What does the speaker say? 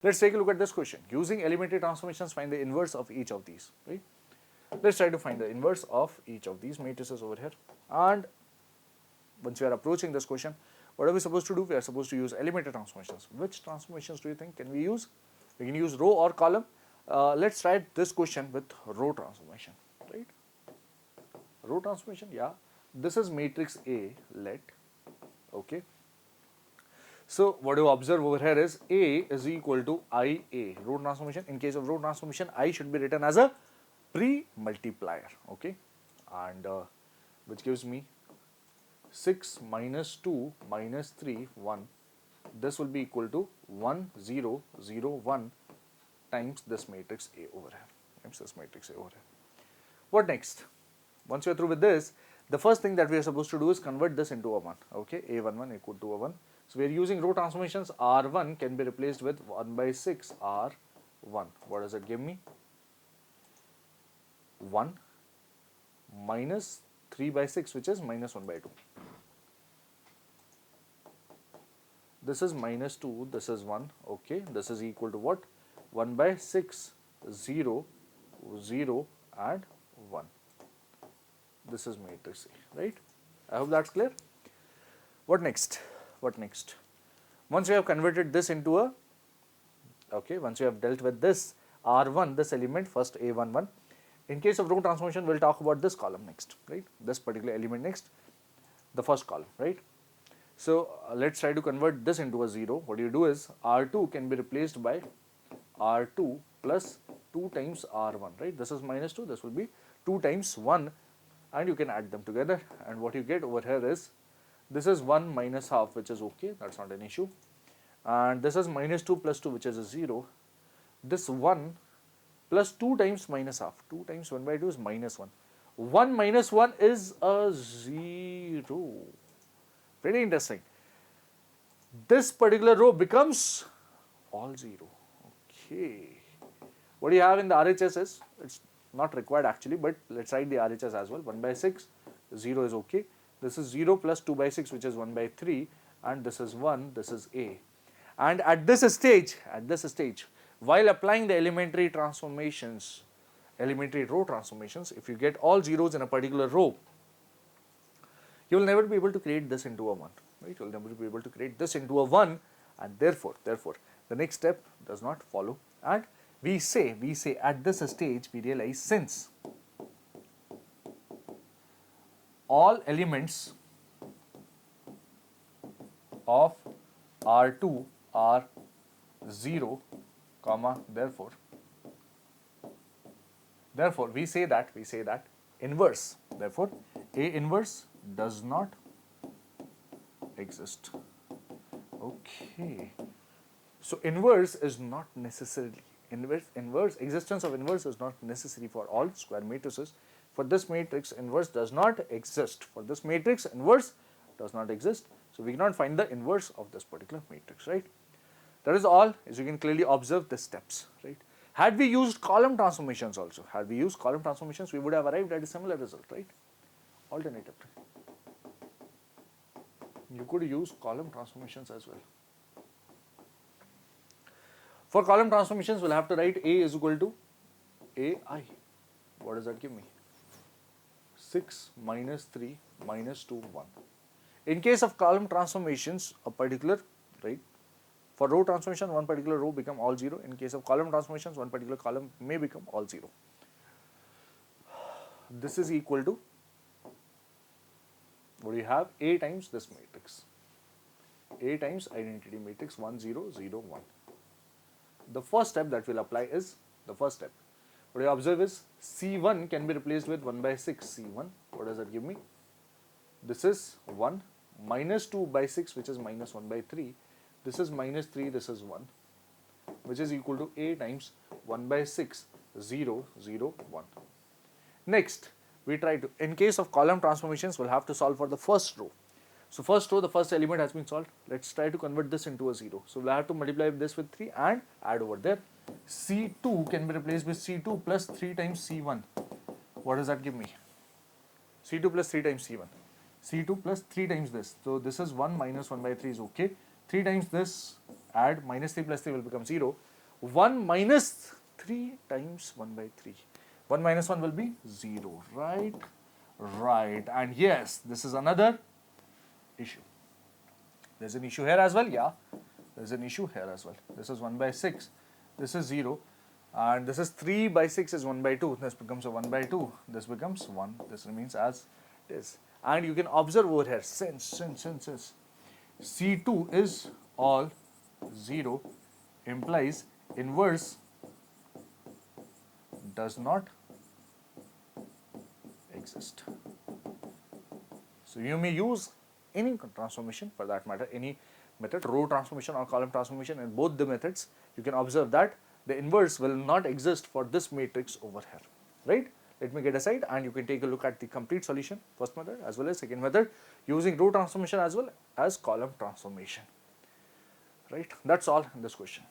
Let's take a look at this question. Using elementary transformations, find the inverse of each of these, right? Let's try to find the inverse of each of these matrices over here. And once we are approaching this question, what are we supposed to do? We are supposed to use elementary transformations. Which transformations do you think can we use? We can use row or column. Let's try this question with row transformation, right? Row transformation, yeah. This is matrix A, let, okay. So what you observe over here is A is equal to IA, row transformation. In case of row transformation, I should be written as a pre-multiplier, okay, and which gives me 6 minus 2 minus 3, 1. This will be equal to 1, 0, 0, 1 times this matrix A over here, times this matrix A over here. What next? Once you are through with this, the first thing that we are supposed to do is convert this into a 1, okay, A11 equal to a 1. So we are using row transformations. R1 can be replaced with 1 by 6 R1. What does it give me? 1 minus 3 by 6, which is minus 1 by 2. This is minus 2, this is 1, okay. This is equal to what? 1 by 6, 0, 0 and 1. This is matrix A, right? I hope that's clear. What next? What next? Once you have converted this into a, okay, once you have dealt with this R1, this element, first A11. In case of row transformation, we'll talk about this column next, right? This particular element next, the first column, right? So let's try to convert this into a 0. What you do is R2 can be replaced by R2 plus 2 times R1, right? This is minus 2, this will be 2 times 1, and you can add them together, and what you get over here is, this is 1 minus half, which is okay, that's not an issue, and this is minus 2 plus 2, which is a 0. This 1 plus 2 times minus half, 2 times 1 by 2 is minus 1. 1 minus 1 is a 0. Very interesting. This particular row becomes all 0. Okay. What do you have in the RHS is, it's not required actually, but let's write the RHS as well. 1 by 6, 0 is okay. This is 0 plus 2 by 6, which is 1 by 3, and this is 1, this is A. And at this stage, while applying the elementary transformations, elementary row transformations, if you get all zeros in a particular row, you will never be able to create this into a 1, right? You will never be able to create this into a 1, and therefore, the next step does not follow. And we say at this stage, we realize since all elements of R2 are 0, comma, therefore we say that inverse, therefore A inverse does not exist. Okay, so inverse is not necessarily, existence of inverse is not necessary for all square matrices. For this matrix, inverse does not exist. For this matrix, inverse does not exist. So we cannot find the inverse of this particular matrix, right? That is all. As you can clearly observe the steps, right? Had we used column transformations also, we would have arrived at a similar result, right? Alternatively, you could use column transformations as well. For column transformations, we'll have to write A is equal to AI. What does that give me? 6 minus 3 minus 2, 1. In case of column transformations, a particular, right? For row transformation, one particular row become all 0. In case of column transformations, one particular column may become all 0. This is equal to, what do you have? A times this matrix. A times identity matrix 1, 0, 0, 1. The first step that we'll apply is, what you observe is C1 can be replaced with 1 by 6 C1. What does that give me? This is 1 minus 2 by 6, which is minus 1 by 3. This is minus 3, this is 1, which is equal to A times 1 by 6, 0, 0, 1. Next, we try to, in case of column transformations, we'll have to solve for the first row. So first row, the first element has been solved. Let's try to convert this into a 0. So we'll have to multiply this with 3 and add over there. C2 can be replaced with C2 plus 3 times C1. What does that give me? C2 plus 3 times C1. C2 plus 3 times this. So this is 1 minus 1 by 3 is okay. 3 times this, add minus 3 plus 3 will become 0. 1 minus 3 times 1 by 3. 1 minus 1 will be 0, right? Right. And yes, this is another issue. There's an issue here as well, yeah. There's an issue here as well. This is 1 by 6. This is 0. And this is 3 by 6 is 1 by 2. This becomes a 1 by 2. This becomes 1. This remains as it is. And you can observe over here, since C2 is all 0 implies inverse does not exist. So you may use any transformation for that matter, any method, row transformation or column transformation. In both the methods, you can observe that the inverse will not exist for this matrix over here, right? Let me get aside and you can take a look at the complete solution, first method as well as second method, using row transformation as well as column transformation, right? That's all in this question.